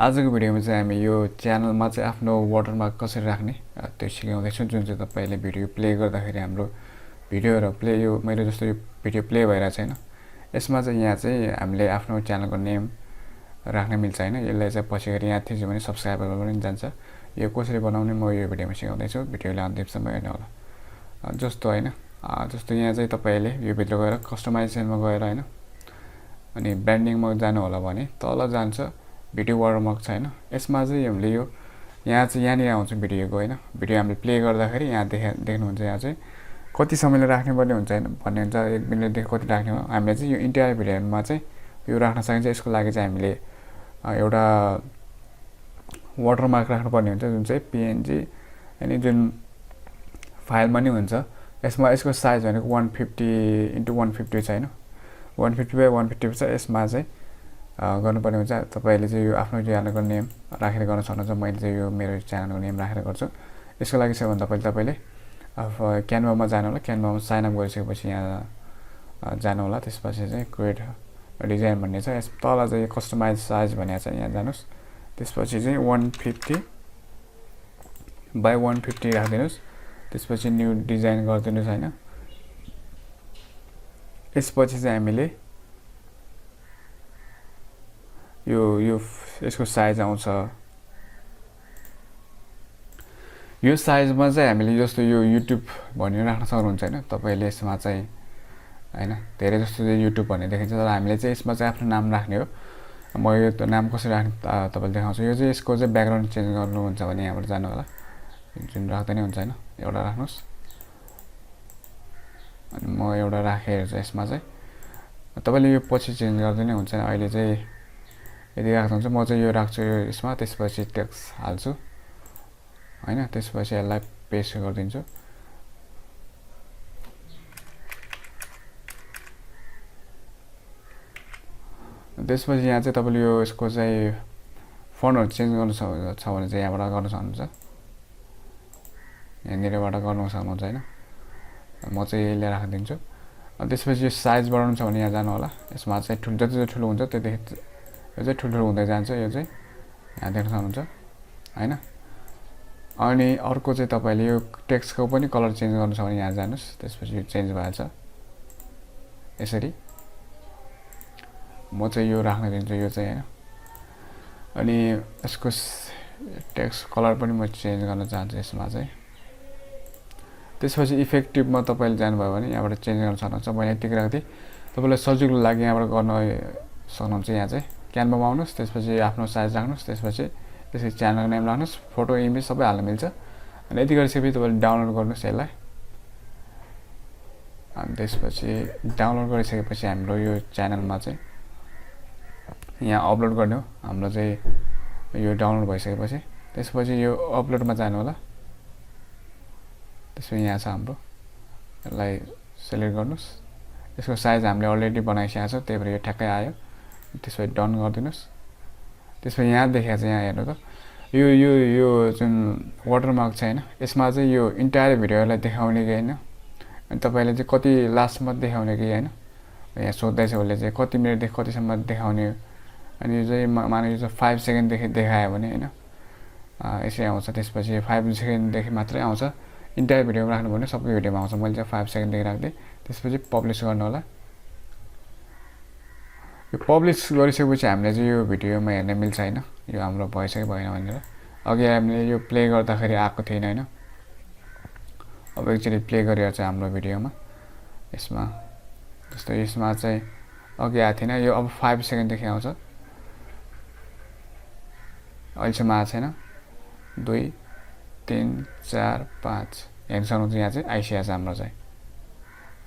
आजको भिडियोमा चाहिँ हामी यो च्यानलमा चाहिँ आफ्नो वाटरमार्क कसरी राख्ने त्यो सिकाउँदैछौँ। जुन चाहिँ तपाईले भिडियो प्ले गर्दाखेरि हाम्रो भिडियो र प्ले यो मेरो जस्तो यो भिडियो प्ले भइरहेको छैन, यसमा चाहिँ यहाँ चाहिँ हामीले आफ्नो च्यानलको नेम राख्न मिल्छ हैन। यसलाई चाहिँ पछि गरी यहाँ थिच्यो भने सब्स्क्राइबर पनि जान्छ। यो कसरी बनाउने म यो भिडियोमा सिकाउँदैछु, भिडियोलाई अन्तिमसम्म हेर्नु होला। जस्तो हैन, जस्तो यहाँ चाहिँ तपाईले यो भित्र गएर कस्टमाइजेसनमा गएर हैन, अनि ब्रान्डिङमा जानु होला भने तल जान्छ भिडियो वाटरमार्क छ हैन। यसमा चाहिँ हामीले यो यहाँ चाहिँ यहाँनिर आउँछ भिडियोको हैन। भिडियो हामीले प्ले गर्दाखेरि यहाँ देख्नुहुन्छ, यहाँ चाहिँ कति समयले राख्ने पर्ने हुन्छ हैन भन्ने हुन्छ। 1 मिनेटदेखि कति राख्ने हो, हामीले चाहिँ यो इन्टायर भिडियोमा चाहिँ यो राख्न सकिन्छ। यसको लागि चाहिँ हामीले एउटा वाटरमार्क राख्नुपर्ने हुन्छ, जुन चाहिँ पिएनजी अनि जुन फाइलमा नि हुन्छ। यसमा यसको साइज भनेको 150x150 छ हैन, 150x150 छ। यसमा चाहिँ गर्नुपर्ने हुन्छ। तपाईले चाहिँ यो आफ्नो च्यानलको नेम राखेर गर्न सक्नुहुन्छ। मैले चाहिँ यो मेरो च्यानलको नेम राखेर गर्छु। यसको लागि चाहिँ तपाईले क्यानभामा जानु होला। क्यानभामा साइन अप गरिसकेपछि यहाँ जानु होला। त्यसपछि चाहिँ क्रिएट डिजाइन भन्ने छ। यस तल चाहिँ कस्टमाइज साइज भनेको छ, यहाँ जानुस्। त्यसपछि चाहिँ 150x150 राख्दिनुस्। त्यसपछि न्यू डिजाइन गरिदिनुस् हैन। यसपछि चाहिँ हामीले यो यसको साइज आउँछ। यो साइजमा चाहिँ हामीले जस्तो यो युट्युब भनेर राख्न सक्नुहुन्छ हैन। तपाईले यसमा चाहिँ हैन धेरै जस्तो चाहिँ युट्युब भन्ने देखिन्छ, तर हामीले चाहिँ यसमा चाहिँ आफ्नो नाम राख्ने हो। म यो नाम कसरी राख्ने तपाईले देखाउँछु। यो चाहिँ यसको चाहिँ ब्याकग्राउन्ड चेन्ज गर्नुहुन्छ भने यहाँबाट जानु होला। जुन राख्दै नै हुन्छ हैन, एउटा राख्नुस्। अनि म एउटा राखेर चाहिँ यसमा चाहिँ तपाईले यो पछि चेन्ज गर्दै नै हुन्छ। अहिले चाहिँ यदि राख्नुहुन्छ, म चाहिँ यो राख्छु यसमा। त्यसपछि टेक्स्ट हाल्छु हैन। त्यसपछि यसलाई पेस्ट गरिदिन्छु। त्यसपछि यहाँ चाहिँ तपाईले यो यसको चाहिँ फन्टहरु चेन्ज गर्नु छ भने चाहिँ यहाँबाट गर्न सक्नुहुन्छ। यहाँनिरबाट गर्न सक्नुहुन्छ हैन। म चाहिँ यसले राखिदिन्छु। अनि त्यसपछि यो साइज बढाउनु छ भने यहाँ जानु होला। यसमा चाहिँ जति ठुलो हुन्छ त्यति यो चाहिँ ठुलो हुँदै जान्छ। यो चाहिँ यहाँ देख्न सक्नुहुन्छ हैन। अनि अर्को चाहिँ तपाईले यो टेक्स्टको पनि कलर चेन्ज गर्नु छ भने यहाँ जानुस्। त्यसपछि यो चेन्ज भएछ यसरी। म चाहिँ यो राख्न दिन्छु यो चाहिँ हैन। अनि यसको टेक्स्ट कलर पनि म चेन्ज गर्न चाहन्छु यसमा चाहिँ। त्यसपछि इफेक्टिभमा तपाईले जानुभयो भने यहाँबाट चेन्ज गर्न सक्नुहुन्छ। मैले यतिकै राख्दिए। तपाईलाई सजिलो लागि यहाँबाट गर्न सक्नुहुन्छ। यहाँ चाहिँ क्यानभामा आउनुस्। त्यसपछि आफ्नो साइज राख्नुस्। त्यसपछि त्यसरी च्यानलको नेम राख्नुस्। फोटो इमेज सबै हाल्न मिल्छ। अनि यति गरिसकेपछि तपाईले डाउनलोड गर्नुस् यसलाई। अनि त्यसपछि डाउनलोड गरिसकेपछि हाम्रो यो च्यानलमा चाहिँ यहाँ अपलोड गर्ने हो। हाम्रो चाहिँ यो डाउनलोड भइसकेपछि त्यसपछि यो अपलोडमा जानु होला। त्यसपछि यहाँ छ हाम्रो, यसलाई सिलेक्ट गर्नुस्। यसको साइज हामीले अलरेडी बनाइसकेको छ, त्यही भएर यो ठ्याक्कै आयो। त्यसपछि डन गरिदिनुस्। त्यसपछि यहाँ देखाएको छ, यहाँ हेर्नु त यो यो यो जुन वाटरमार्क छ हैन, यसमा चाहिँ यो इन्टायर भिडियोलाई देखाउने कि हैन। अनि तपाईले चाहिँ कति लास्टमा देखाउने कि हैन, यहाँ सोध्दैछ उसले चाहिँ कति मिनेटदेखि कतिसम्म देखाउने। अनि यो चाहिँ माने यो 5 सेकेन्डदेखि देखायो भने हैन यसरी आउँछ। त्यसपछि 5 सेकेन्डदेखि मात्रै आउँछ। इन्टायर भिडियोमा राख्नु भने सबै भिडियोमा आउँछ। मैले चाहिँ 5 सेकेन्डदेखि राख्दिए। त्यसपछि पब्लिस गर्नु होला। यो पब्लिस गरिसकेपछि हामीले चाहिँ यो भिडियोमा हेर्न मिल्छ हैन। यो हाम्रो भइसक्यो भएन भनेर अघि हामीले यो प्ले गर्दाखेरि आएको थिएन हैन। अब एकचोटि प्ले गरेर चाहिँ हाम्रो भिडियोमा यसमा जस्तो यसमा चाहिँ अघि आएको थिएन, यो अब 5 सेकेन्डदेखि आउँछ। अहिलेसम्म आएको छैन। 2 3 4 5 हेर्न सक्नुहुन्छ। यहाँ चाहिँ आइसकेको छ हाम्रो चाहिँ।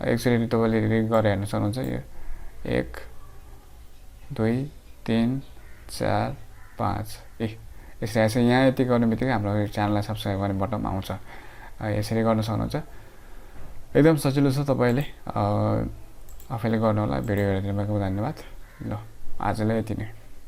एकचोटि तपाईले रिड गरेर हेर्न सक्नुहुन्छ। यो 1 2 3 4 5 यसरी आएछ। यहाँ यति गर्ने बित्तिकै हाम्रो च्यानललाई सब्स्क्राइब गर्ने बटन आउँछ। यसरी गर्न सक्नुहुन्छ। एकदम सजिलो छ। तपाईले आफैले गर्नु होला। भिडियो हेरिदिनु भएको धन्यवाद। ल आजलाई यति नै।